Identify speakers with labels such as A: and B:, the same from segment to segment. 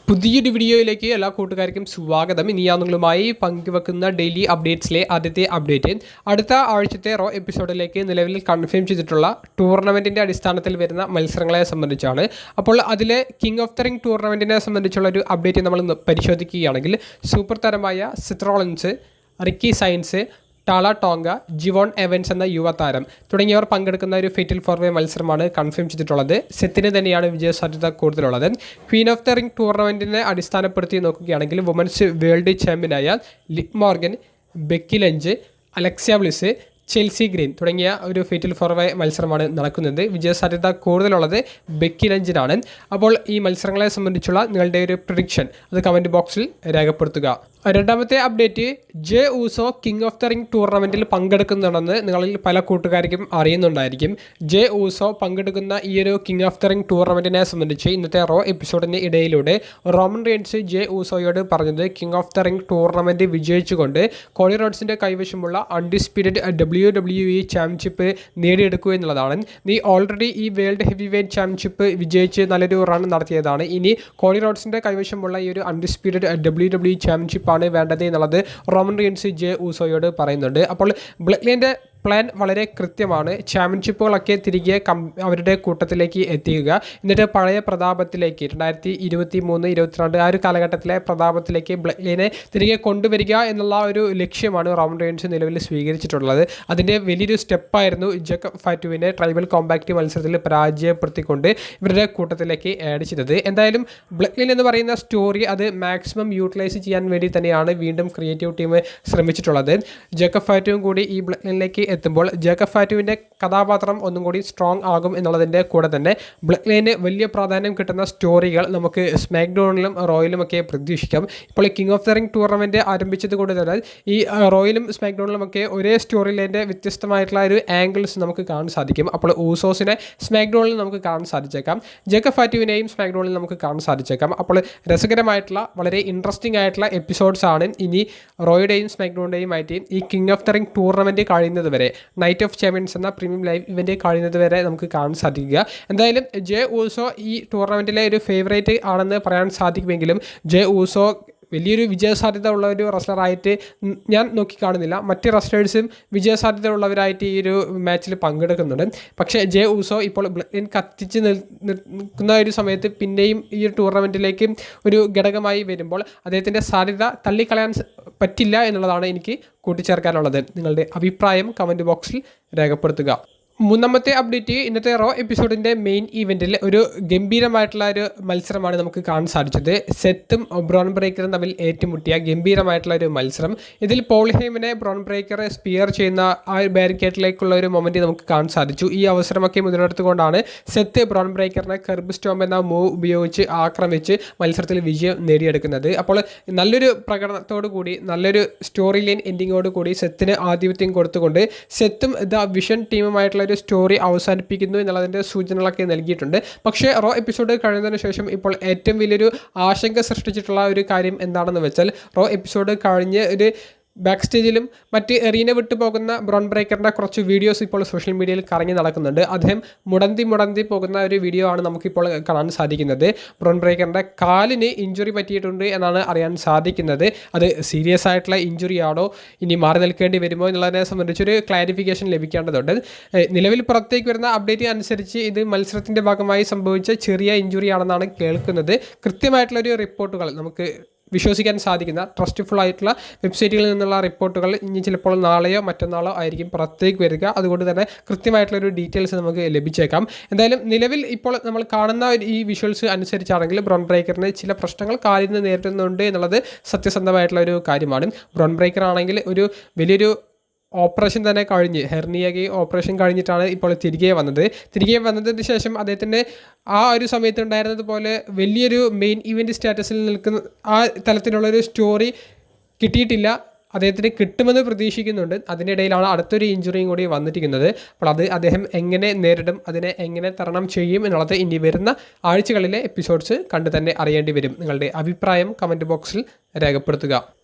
A: പുതിയൊരു വീഡിയോയിലേക്ക് എല്ലാ കൂട്ടുകാർക്കും സ്വാഗതം. ഇനി ഞാൻ നിങ്ങളുമായി പങ്കുവെക്കുന്ന ഡെയിലി അപ്ഡേറ്റ്സിലെ ആദ്യത്തെ അപ്ഡേറ്റ് അടുത്ത ആഴ്ചത്തെ റോ എപ്പിസോഡിലേക്ക് നിലവിൽ കൺഫേം ചെയ്തിട്ടുള്ള ടൂർണമെൻറ്റിൻ്റെ അടിസ്ഥാനത്തിൽ വരുന്ന മത്സരങ്ങളെ സംബന്ധിച്ചാണ്. അപ്പോൾ അതിലെ കിങ് ഓഫ് ദ റിംഗ് ടൂർണമെൻറ്റിനെ സംബന്ധിച്ചുള്ള ഒരു അപ്ഡേറ്റ് നമ്മൾ പരിശോധിക്കുകയാണെങ്കിൽ സൂപ്പർ താരമായ Seth Rollins, Ricky Saints, Tala Tonga, Jivon Evans എന്ന യുവതാരം തുടങ്ങിയവർ പങ്കെടുക്കുന്ന ഒരു ഫെറ്റൽ ഫോർവേ മത്സരമാണ് കൺഫേം ചെയ്തിട്ടുള്ളത്. സെത്തിന് തന്നെയാണ് വിജയസാധ്യത കൂടുതലുള്ളത്. ക്വീൻ ഓഫ് ദ റിംഗ് ടൂർണമെൻറ്റിനെ അടിസ്ഥാനപ്പെടുത്തി നോക്കുകയാണെങ്കിൽ വുമൻസ് വേൾഡ് ചാമ്പ്യനായ live Morgan, Becky lunch, Alexa bliss, Chelsea green തുടങ്ങിയ ഒരു ഫെറ്റൽ ഫോർവേ മത്സരമാണ് നടക്കുന്നത്. വിജയസാധ്യത കൂടുതലുള്ളത് ബെക്കി ലഞ്ചിനാണ്. അപ്പോൾ ഈ മത്സരങ്ങളെ സംബന്ധിച്ചുള്ള നിങ്ങളുടെ ഒരു പ്രിഡിക്ഷൻ അത് കമൻറ്റ് ബോക്സിൽ രേഖപ്പെടുത്തുക. രണ്ടാമത്തെ update, Jey Uso king of the ring ടൂർണമെൻറ്റിൽ പങ്കെടുക്കുന്നുണ്ടെന്ന് നിങ്ങളിൽ പല കൂട്ടുകാർക്കും അറിയുന്നുണ്ടായിരിക്കും. ജെ ഊസോ പങ്കെടുക്കുന്ന ഈ ഒരു കിങ് ഓഫ് ദ റിംഗ് ടൂർണമെൻറ്റിനെ സംബന്ധിച്ച് ഇന്നത്തെ റോ എപ്പിസോഡിന് ഇടയിലൂടെ റോമൻ റെയിൻസ് ജെ ഊസോയോട് പറഞ്ഞത് king of the ring tournament വിജയിച്ചുകൊണ്ട് കോഡി റോഡ്സിൻ്റെ കൈവശമുള്ള അൺഡിസ്പ്യൂട്ടഡ് WWE ചാമ്പ്യൻഷിപ്പ് നേടിയെടുക്കുക എന്നുള്ളതാണ്. നീ ഓൾറെഡി ഈ വേൾഡ് ഹെവി വെയ്റ്റ് ചാമ്പ്യൻഷിപ്പ് വിജയിച്ച് നല്ലൊരു റൺ നടത്തിയതാണ്. ഇനി കോഡി റോഡ്സിൻ്റെ കൈവശമുള്ള ഈ ഒരു അൺഡിസ്പ്യൂട്ടഡ് WWE ചാമ്പ്യൻഷിപ്പ് വേണ്ടത് എന്നുള്ളത് റോമൻ റെയിൻസ് ജെ ഊസോയോട് പറയുന്നുണ്ട്. അപ്പോൾ ബ്ലഡ് ലൈൻ്റെ പ്ലാൻ വളരെ കൃത്യമാണ്. ചാമ്പ്യൻഷിപ്പുകളൊക്കെ തിരികെ അവരുടെ കൂട്ടത്തിലേക്ക് എത്തിക്കുക, എന്നിട്ട് പഴയ പ്രതാപത്തിലേക്ക് 2023-22 ആ ഒരു കാലഘട്ടത്തിലെ പ്രതാപത്തിലേക്ക് ബ്ലഡ് ലൈനെ തിരികെ കൊണ്ടുവരിക എന്നുള്ള ഒരു ലക്ഷ്യമാണ് റോമൻ റെയിൻസ് നിലവിൽ സ്വീകരിച്ചിട്ടുള്ളത്. അതിൻ്റെ വലിയൊരു സ്റ്റെപ്പായിരുന്നു ജേക്കബ് ഫാറ്റുവിനെ ട്രൈബൽ കോമ്പാക്റ്റ് മത്സരത്തിൽ പരാജയപ്പെടുത്തിക്കൊണ്ട് ഇവരുടെ കൂട്ടത്തിലേക്ക് ആഡ് ചെയ്തത്. എന്തായാലും ബ്ലഡ് ലൈൻ എന്ന് പറയുന്ന സ്റ്റോറി അത് മാക്സിമം യൂട്ടിലൈസ് ചെയ്യാൻ വേണ്ടി തന്നെയാണ് വീണ്ടും ക്രിയേറ്റീവ് ടീം ശ്രമിച്ചിട്ടുള്ളത്. ജേക്കബ് ഫാറ്റുവും കൂടി ഈ ബ്ലഡ് ലൈനിലേക്ക് എത്തുമ്പോൾ ജേക്കബ് ഫാറ്റുവിൻ്റെ കഥാപാത്രം ഒന്നും കൂടി സ്ട്രോങ് ആകും എന്നുള്ളതിൻ്റെ കൂടെ തന്നെ ബ്ലഡ് ലൈന് വലിയ പ്രാധാന്യം കിട്ടുന്ന സ്റ്റോറികൾ നമുക്ക് സ്മാക്ക് ഡൗണിലും റോയിലും ഒക്കെ പ്രതീക്ഷിക്കാം. ഇപ്പോൾ king of the ring tournament ആരംഭിച്ചത് കൊണ്ട് തന്നെ ഈ റോയിലും സ്മാക്ക് ഡൗണിലും ഒക്കെ ഒരേ സ്റ്റോറി ലൈൻ്റെ വ്യത്യസ്തമായിട്ടുള്ള ഒരു ആംഗിൾസ് നമുക്ക് കാണാൻ സാധിക്കും. അപ്പോൾ ഊസോസിനെ സ്മാക്ക് ഡൗണിൽ നമുക്ക് കാണാൻ സാധിച്ചേക്കാം, ജേക്കബ് ഫാറ്റുവിനെയും സ്മാക്ക് ഡൗണിൽ നമുക്ക് കാണാൻ സാധിച്ചേക്കാം. അപ്പോൾ രസകരമായിട്ടുള്ള വളരെ ഇൻട്രസ്റ്റിംഗ് ആയിട്ടുള്ള എപ്പിസോഡ്സ് ആണ് ഇനി റോയുടെയും സ്മാക്ക് ഡൗണിൻ്റെയും ആയിട്ട് ഈ king of the ring tournament കഴിയുന്നത് വരെ, നൈറ്റ് ഓഫ് ചാമ്പ്യൻസ് എന്ന പ്രീമിയം ലൈവ് ഇവൻ്റ് കഴിയുന്നത് വരെ നമുക്ക് കാണാൻ സാധിക്കുക. എന്തായാലും ജെ ഊസോ ഈ ടൂർണമെൻറ്റിലെ ഒരു ഫേവറേറ്റ് ആണെന്ന് പറയാൻ സാധിക്കുമെങ്കിലും ജെ ഊസോ വലിയൊരു വിജയസാധ്യത ഉള്ള ഒരു റെസ്ലറായിട്ട് ഞാൻ നോക്കിക്കാണുന്നില്ല. മറ്റ് റെസ്ലേഴ്സും വിജയസാധ്യത ഉള്ളവരായിട്ട് ഈ ഒരു മാച്ചിൽ പങ്കെടുക്കുന്നുണ്ട്. പക്ഷേ ജെ ഊസോ ഇപ്പോൾ ബ്ലഡ് കത്തിച്ച് നിൽക്കുന്ന ഒരു സമയത്ത് പിന്നെയും ഈ ഒരു ടൂർണമെൻറ്റിലേക്ക് ഒരു ഘടകമായി വരുമ്പോൾ അദ്ദേഹത്തിൻ്റെ സാധ്യത തള്ളിക്കളയാൻ പറ്റില്ല എന്നുള്ളതാണ് എനിക്ക് കൂട്ടിച്ചേർക്കാനുള്ളത്. നിങ്ങളുടെ അഭിപ്രായം കമൻറ്റ് ബോക്സിൽ രേഖപ്പെടുത്തുക. മൂന്നാമത്തെ അപ്ഡേറ്റ്, ഇന്നത്തെ റോ എപ്പിസോഡിൻ്റെ മെയിൻ ഇവൻറ്റിൽ ഒരു ഗംഭീരമായിട്ടുള്ള ഒരു മത്സരമാണ് നമുക്ക് കാണാൻ സാധിച്ചത്. സെത്തും ബ്രോൺ ബ്രേക്കറും തമ്മിൽ ഏറ്റുമുട്ടിയ ഗംഭീരമായിട്ടുള്ള ഒരു മത്സരം. ഇതിൽ പോൾ ഹേമനെ ബ്രോൺ ബ്രേക്കർ സ്പിയർ ചെയ്യുന്ന ആ ബാരിക്കേഡിലേക്കുള്ള ഒരു മൊമെൻറ്റ് നമുക്ക് കാണാൻ സാധിച്ചു. ഈ അവസരമൊക്കെ മുതലെടുത്തുകൊണ്ടാണ് സെത്ത് ബ്രോൺ ബ്രേക്കറിനെ കർബ് സ്റ്റോം എന്ന മൂവ് ഉപയോഗിച്ച് ആക്രമിച്ച് മത്സരത്തിൽ വിജയം നേടിയെടുക്കുന്നത്. അപ്പോൾ നല്ലൊരു പ്രകടനത്തോടു കൂടി, നല്ലൊരു സ്റ്റോറി ലൈൻ എൻഡിങ്ങോട് കൂടി സെത്തിന് ആധിപത്യം കൊടുത്തുകൊണ്ട് സെത്തും ദ വിഷൻ ടീമുമായിട്ടുള്ള ഒരു സ്റ്റോറി അവസാനിപ്പിക്കുന്നു എന്നുള്ളതിൻ്റെ സൂചനകളൊക്കെ നൽകിയിട്ടുണ്ട്. പക്ഷേ റോ എപ്പിസോഡ് കഴിയുന്നതിന് ശേഷം ഇപ്പോൾ ഏറ്റവും വലിയൊരു ആശങ്ക സൃഷ്ടിച്ചിട്ടുള്ള ഒരു കാര്യം എന്താണെന്ന് വെച്ചാൽ, റോ എപ്പിസോഡ് കഴിഞ്ഞ് ഒരു ബാക്ക് സ്റ്റേജിലും മറ്റ് എറീന വിട്ടു പോകുന്ന ബ്രോൺ ബ്രേക്കറിൻ്റെ കുറച്ച് വീഡിയോസ് ഇപ്പോൾ സോഷ്യൽ മീഡിയയിൽ കറങ്ങി നടക്കുന്നുണ്ട്. അദ്ദേഹം മുടന്തി പോകുന്ന ഒരു വീഡിയോ ആണ് നമുക്കിപ്പോൾ കാണാൻ സാധിക്കുന്നത്. ബ്രോൺ ബ്രേക്കറിൻ്റെ കാലിന് ഇഞ്ചുറി പറ്റിയിട്ടുണ്ട് എന്നാണ് അറിയാൻ സാധിക്കുന്നത്. അത് സീരിയസ് ആയിട്ടുള്ള ഇഞ്ചുറി ആണോ, ഇനി മാറി നിൽക്കേണ്ടി വരുമോ എന്നുള്ളതിനെ സംബന്ധിച്ചൊരു ക്ലാരിഫിക്കേഷൻ ലഭിക്കേണ്ടതുണ്ട്. നിലവിൽ പുറത്തേക്ക് വരുന്ന അപ്ഡേറ്റ് അനുസരിച്ച് ഇത് മത്സരത്തിൻ്റെ ഭാഗമായി സംഭവിച്ച ചെറിയ ഇഞ്ചുറി ആണെന്നാണ് കേൾക്കുന്നത്. കൃത്യമായിട്ടുള്ളൊരു റിപ്പോർട്ടുകൾ നമുക്ക് വിശ്വസിക്കാൻ സാധിക്കുന്ന ട്രസ്റ്റ്ഫുൾ ആയിട്ടുള്ള വെബ്സൈറ്റുകളിൽ നിന്നുള്ള റിപ്പോർട്ടുകൾ ഇനി ചിലപ്പോൾ നാളെയോ മറ്റന്നാളോ ആയിരിക്കും പുറത്തേക്ക് വരിക. അതുകൊണ്ട് തന്നെ കൃത്യമായിട്ടുള്ളൊരു ഡീറ്റെയിൽസ് നമുക്ക് ലഭിച്ചേക്കാം. എന്തായാലും നിലവിൽ ഇപ്പോൾ നമ്മൾ കാണുന്ന ഈ വിഷ്വൽസ് അനുസരിച്ചാണെങ്കിൽ ബ്രോൺ ബ്രേക്കറിന് ചില പ്രശ്നങ്ങൾ കാലിൽ നിന്ന് നേരിടുന്നുണ്ട് എന്നുള്ളത് സത്യസന്ധമായിട്ടുള്ള ഒരു കാര്യമാണ്. ബ്രോൺ ബ്രേക്കർ ആണെങ്കിൽ ഒരു വലിയൊരു ഓപ്പറേഷൻ തന്നെ കഴിഞ്ഞ്, ഹെർണിയക്ക് ഓപ്പറേഷൻ കഴിഞ്ഞിട്ടാണ് ഇപ്പോൾ തിരികെ വന്നതിന് ശേഷം അദ്ദേഹത്തിൻ്റെ ആ ഒരു സമയത്ത് ഉണ്ടായിരുന്നത് പോലെ വലിയൊരു മെയിൻ ഇവൻറ്റ് സ്റ്റാറ്റസിൽ നിൽക്കുന്ന ആ തലത്തിലുള്ളൊരു സ്റ്റോറി കിട്ടിയിട്ടില്ല. അദ്ദേഹത്തിന് കിട്ടുമെന്ന് പ്രതീക്ഷിക്കുന്നുണ്ട്. അതിനിടയിലാണ് അടുത്തൊരു ഇഞ്ചുറിയും കൂടി വന്നിരിക്കുന്നത്. അപ്പോൾ അത് അദ്ദേഹം എങ്ങനെ നേരിടും, അതിനെ എങ്ങനെ തരണം ചെയ്യും എന്നുള്ളത് ഇനി വരുന്ന ആഴ്ചകളിലെ എപ്പിസോഡ്സ് കണ്ടു തന്നെ അറിയേണ്ടി വരും. നിങ്ങളുടെ അഭിപ്രായം കമൻറ്റ് ബോക്സിൽ രേഖപ്പെടുത്തുക.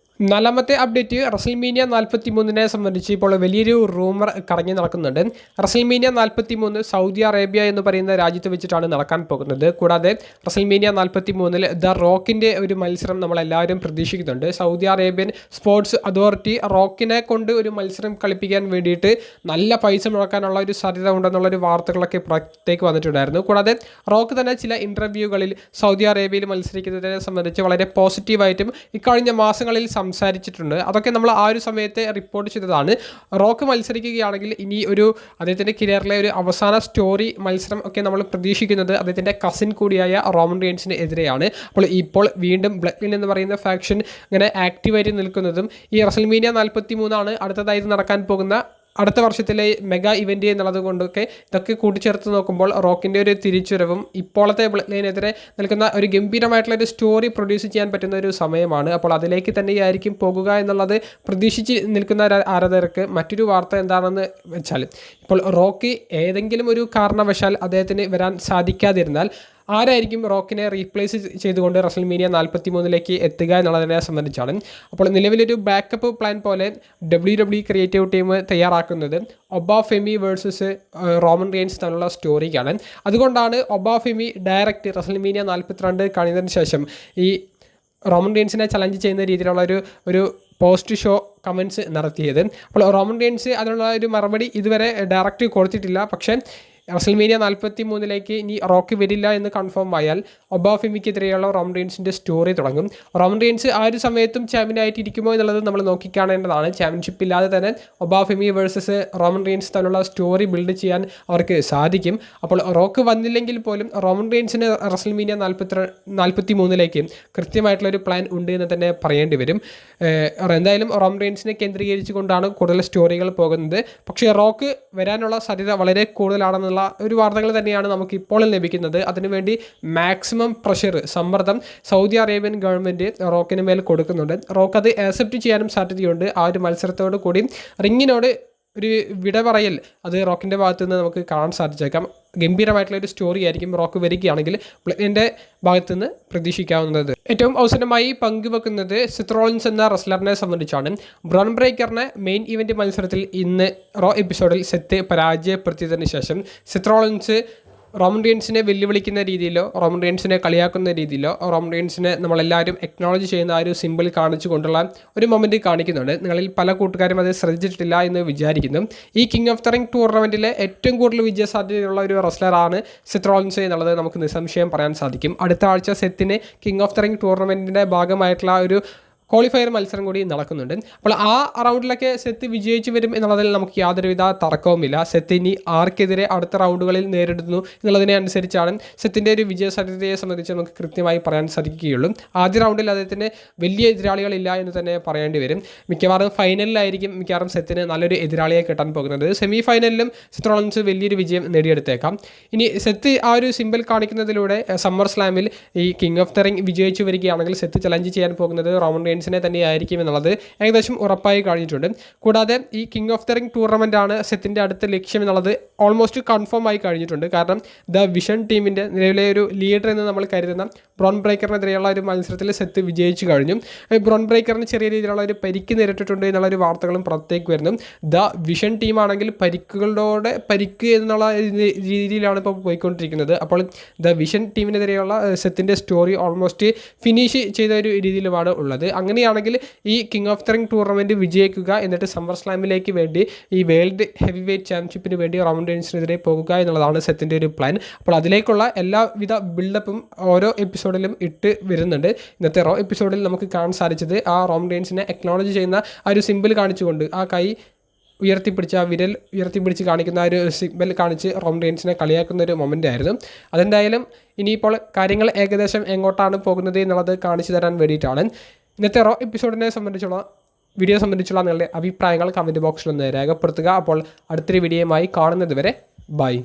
A: നാലാമത്തെ അപ്ഡേറ്റ് റസൽമീനിയ 43 സംബന്ധിച്ച് ഇപ്പോൾ വലിയൊരു റൂമർ കറങ്ങി നടക്കുന്നുണ്ട്. റസൽമീനിയ 43 സൗദി അറേബ്യ എന്ന് പറയുന്ന രാജ്യത്ത് വെച്ചിട്ടാണ് നടക്കാൻ പോകുന്നത്. കൂടാതെ റസൽമീനിയ 43 ദ റോക്കിൻ്റെ ഒരു മത്സരം നമ്മളെല്ലാവരും പ്രതീക്ഷിക്കുന്നുണ്ട്. സൗദി അറേബ്യൻ സ്പോർട്സ് അതോറിറ്റി റോക്കിനെ കൊണ്ട് ഒരു മത്സരം കളിപ്പിക്കാൻ വേണ്ടിയിട്ട് നല്ല പൈസ മുടക്കാനുള്ള ഒരു സാധ്യത ഉണ്ടെന്നുള്ളൊരു വാർത്തകളൊക്കെ പുറത്തേക്ക് വന്നിട്ടുണ്ടായിരുന്നു. കൂടാതെ റോക്ക് തന്നെ ചില ഇൻ്റർവ്യൂകളിൽ സൗദി അറേബ്യയിൽ മത്സരിക്കുന്നതിനെ സംബന്ധിച്ച് വളരെ പോസിറ്റീവായിട്ടും ഇക്കഴിഞ്ഞ മാസങ്ങളിൽ സംസാരിച്ചിട്ടുണ്ട്. അതൊക്കെ നമ്മൾ ആ ഒരു സമയത്ത് റിപ്പോർട്ട് ചെയ്തതാണ്. റോക്ക് മത്സരിക്കുകയാണെങ്കിൽ ഇനി ഒരു അദ്ദേഹത്തിൻ്റെ കരിയറിലെ ഒരു അവസാന സ്റ്റോറി മത്സരം ഒക്കെ നമ്മൾ പ്രതീക്ഷിക്കുന്നത് അദ്ദേഹത്തിൻ്റെ കസിൻ കൂടിയായ റോമൻ റെയിൻസിന് എതിരെയാണ്. ഇപ്പോൾ വീണ്ടും ബ്ലഡ് ലൈൻ എന്ന് പറയുന്ന ഫാക്ഷൻ ഇങ്ങനെ ആക്റ്റീവായിട്ട് നിൽക്കുന്നതും ഈ റസൽമീനിയ 43 അടുത്തതായി നടക്കാൻ പോകുന്ന അടുത്ത വർഷത്തിലെ മെഗാ ഇവൻ്റ് എന്നുള്ളത് കൊണ്ടൊക്കെ ഇതൊക്കെ കൂട്ടിച്ചേർത്ത് നോക്കുമ്പോൾ റോക്കിൻ്റെ ഒരു തിരിച്ചുവരവും ഇപ്പോഴത്തെ ബ്ലഡ് ലൈനെതിരെ നിൽക്കുന്ന ഒരു ഗംഭീരമായിട്ടുള്ള ഒരു സ്റ്റോറി പ്രൊഡ്യൂസ് ചെയ്യാൻ പറ്റുന്ന ഒരു സമയമാണ്. അപ്പോൾ അതിലേക്ക് തന്നെയായിരിക്കും പോകുക എന്നുള്ളത് പ്രതീക്ഷിച്ച് നിൽക്കുന്ന ആരാധകർക്ക് മറ്റൊരു വാർത്ത എന്താണെന്ന് വെച്ചാൽ, ഇപ്പോൾ റോക്കി ഏതെങ്കിലും ഒരു കാരണവശാൽ അദ്ദേഹത്തിന് വരാൻ സാധിക്കാതിരുന്നാൽ ആരായിരിക്കും റോക്കിനെ റീപ്ലേസ് ചെയ്തുകൊണ്ട് റസൽമീനിയ 43 എത്തുക എന്നുള്ളതിനെ സംബന്ധിച്ചാണ്. അപ്പോൾ നിലവിലൊരു ബാക്കപ്പ് പ്ലാൻ പോലെ WWE ക്രിയേറ്റീവ് ടീം തയ്യാറാക്കുന്നത് ഒബാഫെമി വേഴ്സസ് റോമൻ റെയിൻസ് തമ്മിലുള്ള സ്റ്റോറിക്കാണ്. അതുകൊണ്ടാണ് ഒബാഫെമി ഡയറക്റ്റ് റസൽമീനിയ 42 കഴിഞ്ഞതിന് ശേഷം ഈ റോമൻ റെയിൻസിനെ ചലഞ്ച് ചെയ്യുന്ന രീതിയിലുള്ള ഒരു പോസ്റ്റ് ഷോ കമൻറ്റ്സ് നടത്തിയത്. അപ്പോൾ റോമൻ റെയിൻസ് അതിനുള്ള ഒരു മറുപടി ഇതുവരെ ഡയറക്റ്റ് കൊടുത്തിട്ടില്ല. പക്ഷേ റസൽമീനിയ 43 ഇനി റോക്ക് വരില്ല എന്ന് കൺഫേം ആയാൽ ഒബാഫെമിക്കെതിരെയുള്ള റോമൻ റെയിൻസിൻ്റെ സ്റ്റോറി തുടങ്ങും. റോമൻ റെയിൻസ് ആ ഒരു സമയത്തും ചാമ്പ്യനായിട്ട് ഇരിക്കുമോ എന്നുള്ളത് നമ്മൾ നോക്കിക്കാണേണ്ടതാണ്. ചാമ്പ്യൻഷിപ്പ് ഇല്ലാതെ തന്നെ ഒബാഫെമി വേഴ്സസ് റോമൻ റെയിൻസ് തമ്മിലുള്ള സ്റ്റോറി ബിൽഡ് ചെയ്യാൻ അവർക്ക് സാധിക്കും. അപ്പോൾ റോക്ക് വന്നില്ലെങ്കിൽ പോലും റോമൻ റെയിൻസിന് റസൽമീനിയ 43 കൃത്യമായിട്ടുള്ളൊരു പ്ലാൻ ഉണ്ട് എന്ന് തന്നെ പറയേണ്ടി വരും. എന്തായാലും റോമൻ റെയിൻസിനെ കേന്ദ്രീകരിച്ചുകൊണ്ടാണ് കൂടുതൽ സ്റ്റോറികൾ പോകുന്നത്. പക്ഷേ റോക്ക് വരാനുള്ള സാധ്യത വളരെ കൂടുതലാണെന്നുള്ള ഒരു വാർത്തകൾ തന്നെയാണ് നമുക്ക് ഇപ്പോൾ ലഭിക്കുന്നത്. അതിനുവേണ്ടി മാക്സിമം പ്രഷർ, സമ്മർദ്ദം സൗദി അറേബ്യൻ ഗവൺമെൻറ് റോക്കിന് മേൽ കൊടുക്കുന്നുണ്ട്. റോക്ക് അത് ആക്സെപ്റ്റ് ചെയ്യാനും സാധ്യതയുണ്ട്. ആ ഒരു മത്സരത്തോട് കൂടി റിങ്ങിനോട് ഒരു വിട പറയൽ അത് റോക്കിൻ്റെ ഭാഗത്തു നിന്ന് നമുക്ക് കാണാൻ സാധിച്ചേക്കാം. ഗംഭീരമായിട്ടുള്ളൊരു സ്റ്റോറി ആയിരിക്കും റോക്ക് വരികയാണെങ്കിൽ ബ്ലഡിൻ്റെ ഭാഗത്തു നിന്ന് പ്രതീക്ഷിക്കാവുന്നത്. ഏറ്റവും അവസാനമായി പങ്കുവെക്കുന്നത് സെത്ത് റോളിൻസ് എന്ന റെസ്ലറിനെ സംബന്ധിച്ചാണ്. ബ്രോൺ ബ്രേക്കറിനെ മെയിൻ ഇവൻ്റ് മത്സരത്തിൽ ഇന്ന് റോ എപ്പിസോഡിൽ സെത്ത് പരാജയപ്പെടുത്തിയതിന് ശേഷം സെത്ത് റോളിൻസ് റോമൻ റെയിൻസിനെ വെല്ലുവിളിക്കുന്ന രീതിയിലോ റോമൻ റെയിൻസിനെ കളിയാക്കുന്ന രീതിയിലോ റോമൻ റെയിൻസിനെ നമ്മളെല്ലാവരും എക്നോളജ് ചെയ്യുന്ന ആ ഒരു സിമ്പിൾ കാണിച്ചു കൊണ്ടുള്ള ഒരു മൊമെൻറ്റ് കാണിക്കുന്നുണ്ട്. നിങ്ങളിൽ പല കൂട്ടുകാരും അത് ശ്രദ്ധിച്ചിട്ടില്ല എന്ന് വിചാരിക്കുന്നു. ഈ കിങ് ഓഫ് ദ റിംഗ് ടൂർണമെൻറ്റിലെ ഏറ്റവും കൂടുതൽ വിജയസാധ്യതയുള്ള ഒരു റെസ്ലറാണ് സെത്ത് റോളിൻസ് എന്നുള്ളത് നമുക്ക് നിസ്സംശയം പറയാൻ സാധിക്കും. അടുത്ത ആഴ്ച സെത്തിന് കിങ് ഓഫ് ദ റിംഗ് ടൂർണമെൻറ്റിൻ്റെ ഭാഗമായിട്ടുള്ള ഒരു ക്വാളിഫയർ മത്സരം കൂടി നടക്കുന്നുണ്ട്. അപ്പോൾ ആ റൗണ്ടിലൊക്കെ സെത്ത് വിജയിച്ചു വരും എന്നുള്ളതിൽ നമുക്ക് യാതൊരുവിധ തർക്കവുമില്ല. സെത്ത് ഇനി ആർക്കെതിരെ അടുത്ത റൗണ്ടുകളിൽ നേരിടുന്നു എന്നുള്ളതിനെ അനുസരിച്ചാണ് സെത്തിൻ്റെ ഒരു വിജയ സാധ്യതയെ സംബന്ധിച്ച് നമുക്ക് കൃത്യമായി പറയാൻ സാധിക്കുകയുള്ളൂ. ആദ്യ റൗണ്ടിൽ അദ്ദേഹത്തിന് വലിയ എതിരാളികളില്ല എന്ന് തന്നെ പറയേണ്ടി വരും. മിക്കവാറും ഫൈനലിലായിരിക്കും മിക്കവാറും സെത്തിന് നല്ലൊരു എതിരാളിയെ കിട്ടാൻ പോകുന്നത്. സെമി ഫൈനലിലും സെത്ത് റോളിൻസ് വലിയൊരു വിജയം നേടിയെടുത്തേക്കാം. ഇനി സെത്ത് ആ ഒരു സിമ്പിൾ കാണിക്കുന്നതിലൂടെ സമ്മർ സ്ലാമിൽ ഈ കിങ് ഓഫ് ദ റിംഗ് വിജയിച്ചു വരികയാണെങ്കിൽ സെത്ത് ചലഞ്ച് ചെയ്യാൻ പോകുന്നത് റോമൻ റെയിൻസിനെ തന്നെയായിരിക്കും എന്നുള്ളത് ഏകദേശം ഉറപ്പായി കഴിഞ്ഞിട്ടുണ്ട്. കൂടാതെ ഈ king of the ring tournament ആണ് സെത്തിൻ്റെ അടുത്ത ലക്ഷ്യം എന്നുള്ളത് ഓൾമോസ്റ്റ് കൺഫേം ആയി കഴിഞ്ഞിട്ടുണ്ട്. കാരണം ദ വിഷൻ ടീമിൻ്റെ നിലവിലെ ഒരു ലീഡർ എന്ന് നമ്മൾ കരുതുന്ന ബ്രോൺ ബ്രേക്കറിനെതിരെയുള്ള ഒരു മത്സരത്തിൽ സെത്ത് വിജയിച്ചു കഴിഞ്ഞു. ബ്രോൺ ബ്രേക്കറിന് ചെറിയ രീതിയിലുള്ള ഒരു പരിക്ക് നേരിട്ടിട്ടുണ്ട് എന്നുള്ളൊരു വാർത്തകളും പുറത്തേക്ക് വരുന്നു. ദ വിഷൻ ടീമാണെങ്കിൽ പരിക്ക് എന്നുള്ള രീതിയിലാണ് ഇപ്പോൾ പോയിക്കൊണ്ടിരിക്കുന്നത്. അപ്പോൾ ദ വിഷൻ ടീമിനെതിരെയുള്ള സെത്തിൻ്റെ സ്റ്റോറി ഓൾമോസ്റ്റ് ഫിനിഷ് ചെയ്ത ഒരു രീതിയിലുമാണ് ഉള്ളത്. അങ്ങനെയാണെങ്കിൽ ഈ king of the ring tournament വിജയിക്കുക, എന്നിട്ട് സമ്മർ സ്ലാമിലേക്ക് വേണ്ടി ഈ വേൾഡ് ഹെവി വെയ്റ്റ് ചാമ്പ്യൻഷിപ്പിന് വേണ്ടി റോമൻ റെയിൻസിനെതിരെ പോകുക എന്നുള്ളതാണ് സെത്തിൻ്റെ ഒരു പ്ലാൻ. അപ്പോൾ അതിലേക്കുള്ള എല്ലാവിധ ബിൽഡപ്പും ഓരോ എപ്പിസോഡിലും ഇട്ട് വരുന്നുണ്ട്. ഇന്നത്തെ റോ എപ്പിസോഡിൽ നമുക്ക് കാണാൻ സാധിച്ചത് ആ റോമൻ റെയിൻസിനെ അക്നോളജ് ചെയ്യുന്ന ആ ഒരു സിമ്പിൾ കാണിച്ചുകൊണ്ട് ആ കൈ ഉയർത്തിപ്പിടിച്ച് ആ വിരൽ ഉയർത്തിപ്പിടിച്ച് കാണിക്കുന്ന ഒരു സിഗ്നൽ കാണിച്ച് റോമൻ റെയിൻസിനെ കളിയാക്കുന്ന ഒരു മൊമെൻ്റ് ആയിരുന്നു. അതെന്തായാലും ഇനിയിപ്പോൾ കാര്യങ്ങൾ ഏകദേശം എങ്ങോട്ടാണ് പോകുന്നത് എന്നുള്ളത് കാണിച്ചു തരാൻ വേണ്ടിയിട്ടാണ്. ഇന്നത്തെ റോ എപ്പിസോഡിനെ സംബന്ധിച്ചുള്ള വീഡിയോ സംബന്ധിച്ചുള്ള നിങ്ങളുടെ അഭിപ്രായങ്ങൾ കമൻറ്റ് ബോക്സിൽ ഒന്ന് രേഖപ്പെടുത്തുക. അപ്പോൾ അടുത്തൊരു വീഡിയോയുമായി കാണുന്നത് വരെ ബൈ.